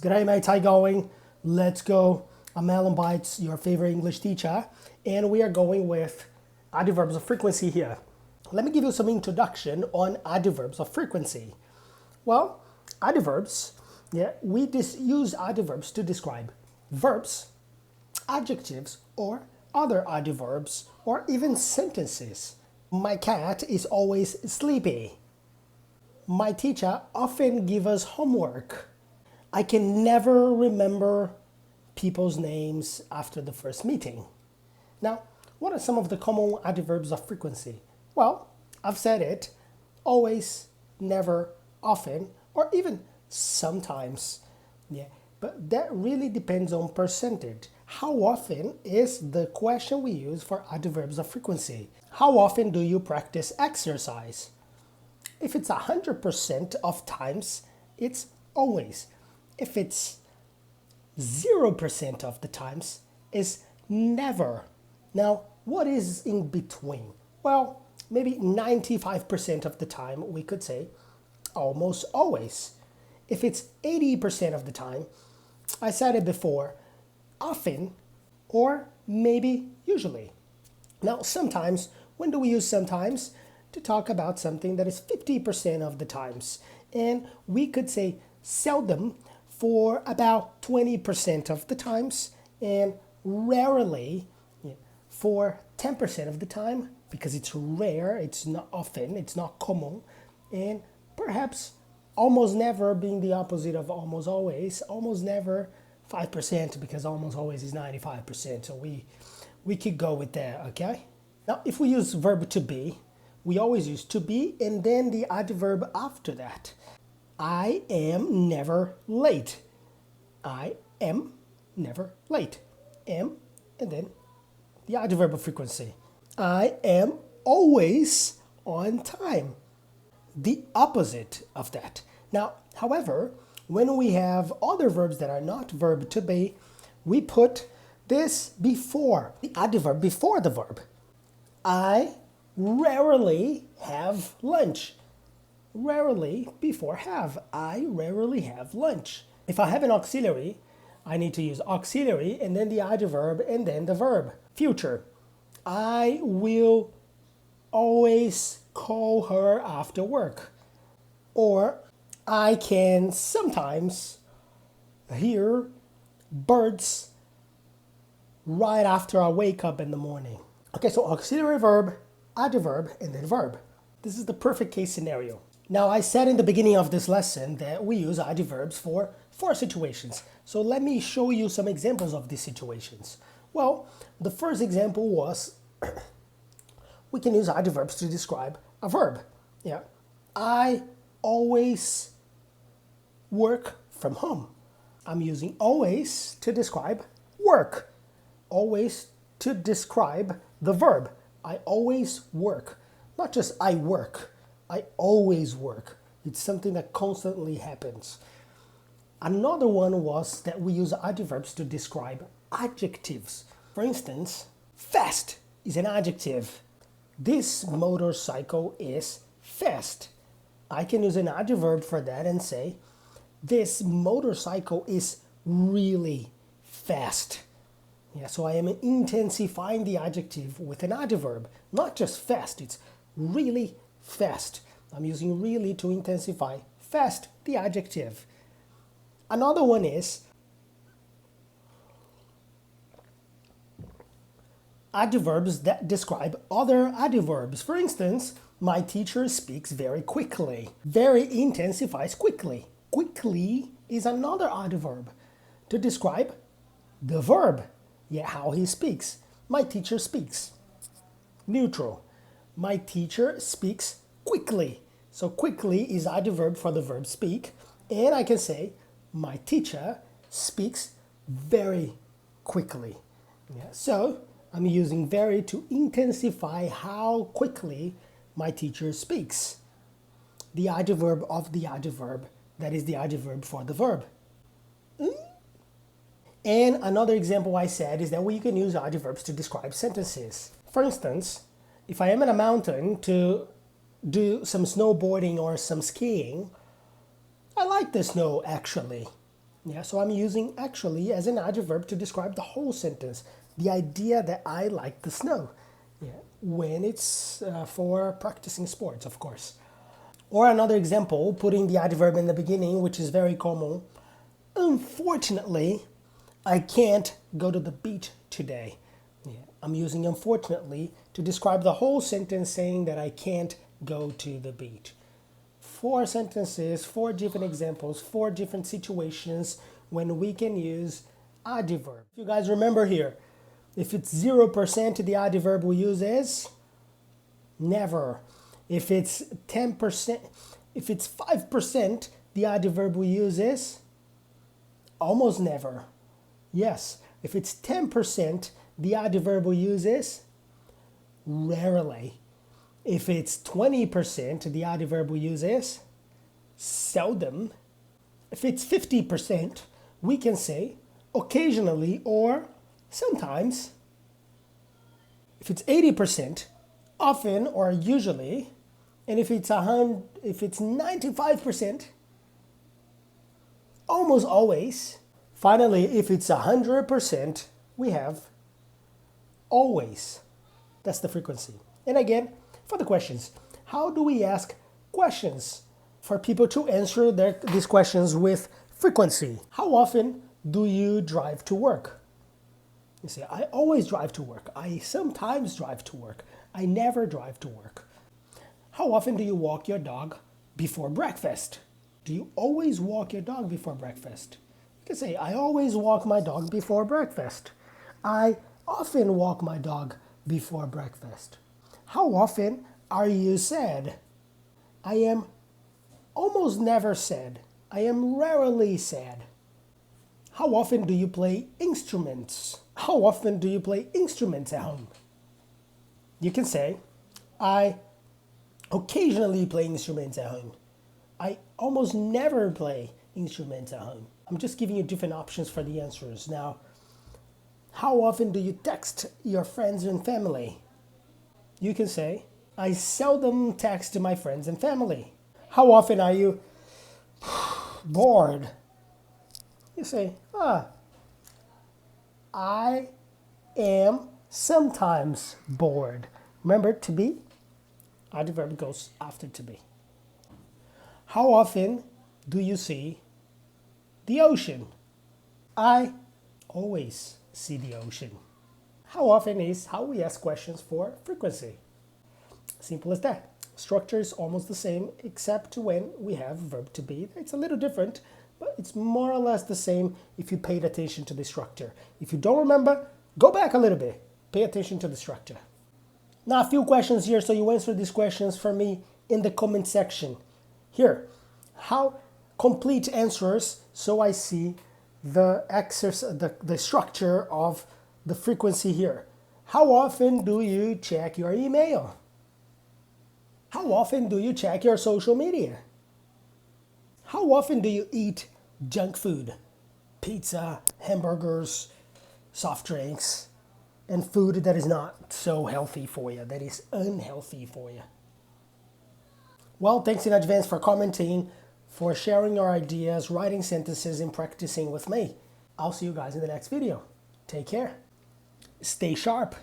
G'day mates, how you going? Let's go. I'm Alan Bites, your favorite English teacher, and we are going with adverbs of frequency here. Let me give you some introduction on adverbs of frequency. Well, adverbs, we use adverbs to describe verbs, adjectives, or other adverbs, or even sentences. My cat is always sleepy. My teacher often gives us homework. I can never remember people's names after the first meeting. Now, what are some of the common adverbs of frequency? Well, I've said it, always, never, often, or even sometimes. But that really depends on percentage. How often is the question we use for adverbs of frequency? How often do you practice exercise? If it's 100% of times, it's always. If it's 0% of the times, it's never. Now, what is in between? Well, maybe 95% of the time we could say almost always. If it's 80% of the time, I said it before, often, or maybe usually. Now, sometimes, when do we use sometimes? To talk about something that is 50% of the times. And we could say seldom for about 20% of the times, and rarely for 10% of the time, because it's rare, it's not often, it's not common, and perhaps almost never being the opposite of almost almost never 5%, because almost always is 95%, so we could go with that, okay? Now, if we use verb to be, we always use to be and then the adverb after that. I am never late. I am never late. Am, and then the adverb of frequency. I am always on time. The opposite of that. Now, however, when we have other verbs that are not verb to be, we put this before, the adverb before the verb. I rarely have lunch. Rarely before have. I rarely have lunch. If I have an auxiliary, I need to use auxiliary and then the adverb and then the verb. Future. I will always call her after work. Or I can sometimes hear birds right after I wake up in the morning. Okay, so auxiliary verb, adverb, and then verb. This is the perfect case scenario. Now, I said in the beginning of this lesson that we use adverbs for 4 situations. So let me show you some examples of these situations. Well, the first example was we can use adverbs to describe a verb. I always work from home. I'm using always to describe work. Always to describe the verb. I always work. Not just I work. I always work. It's something that constantly happens. Another one was that we use adverbs to describe adjectives. For instance, fast is an adjective. This motorcycle is fast. I can use an adverb for that and say, this motorcycle is really fast. So I am intensifying the adjective with an adverb, not just fast, it's really fast. I'm using really to intensify fast, the adjective. Another one is adverbs that describe other adverbs. For instance, my teacher speaks very quickly. Very intensifies quickly. Quickly is another adverb to describe the verb. How he speaks. My teacher speaks. Neutral. My teacher speaks quickly. So quickly is adverb for the verb speak. And I can say, my teacher speaks very quickly. So I'm using very to intensify how quickly my teacher speaks. The adverb of the adverb, that is the adverb for the verb. And another example I said is that we can use adverbs to describe sentences. For instance, if I am in a mountain to do some snowboarding or some skiing, I like the snow actually. Yeah, so I'm using actually as an adverb to describe the whole sentence. The idea that I like the snow. Yeah, when it's for practicing sports, of course. Or another example, putting the adverb in the beginning, which is very common. Unfortunately, I can't go to the beach today. Yeah, I'm using unfortunately to describe the whole sentence saying that I can't go to the beach. Four sentences, four different examples, four different situations when we can use adverb. If you guys remember here, if it's 0%, the adverb we use is never. If it's 10%, if it's 5%, the adverb we use is almost never. Yes, if it's 10%, the adverb we use is rarely. If it's 20%, the adverb we use is seldom. If it's 50%, we can say occasionally or sometimes. If it's 80%, often or usually. And if it's 95%, almost always. Finally, if it's 100%, we have always. That's the frequency. And again, for the questions, how do we ask questions for people to answer these questions with frequency? How often do you drive to work? You say, I always drive to work. I sometimes drive to work. I never drive to work. How often do you walk your dog before breakfast? Do you always walk your dog before breakfast? You can say, I always walk my dog before breakfast. I often walk my dog before breakfast. How often are you sad? I am almost never sad. I am rarely sad. How often do you play instruments? How often do you play instruments at home? You can say, I occasionally play instruments at home. I almost never play instruments at home. I'm just giving you different options for the answers. Now, how often do you text your friends and family? You can say, I seldom text my friends and family. How often are you bored? You say, I am sometimes bored. Remember, to be, adverb goes after to be. How often do you see the ocean? I always see the ocean. How often is how we ask questions for frequency. Simple as that. Structure is almost the same except when we have verb to be. It's a little different, but it's more or less the same if you paid attention to the structure. If you don't remember, go back a little bit. Pay attention to the structure. Now a few questions here, so you answer these questions for me in the comment section. Here, how complete answers so I see the structure of the frequency here. How often do you check your email? How often do you check your social media? How often do you eat junk food? Pizza, hamburgers, soft drinks, and food that is not so healthy for you, that is unhealthy for you. Well, thanks in advance for commenting, for sharing your ideas, writing sentences, and practicing with me. I'll see you guys in the next video. Take care. Stay sharp.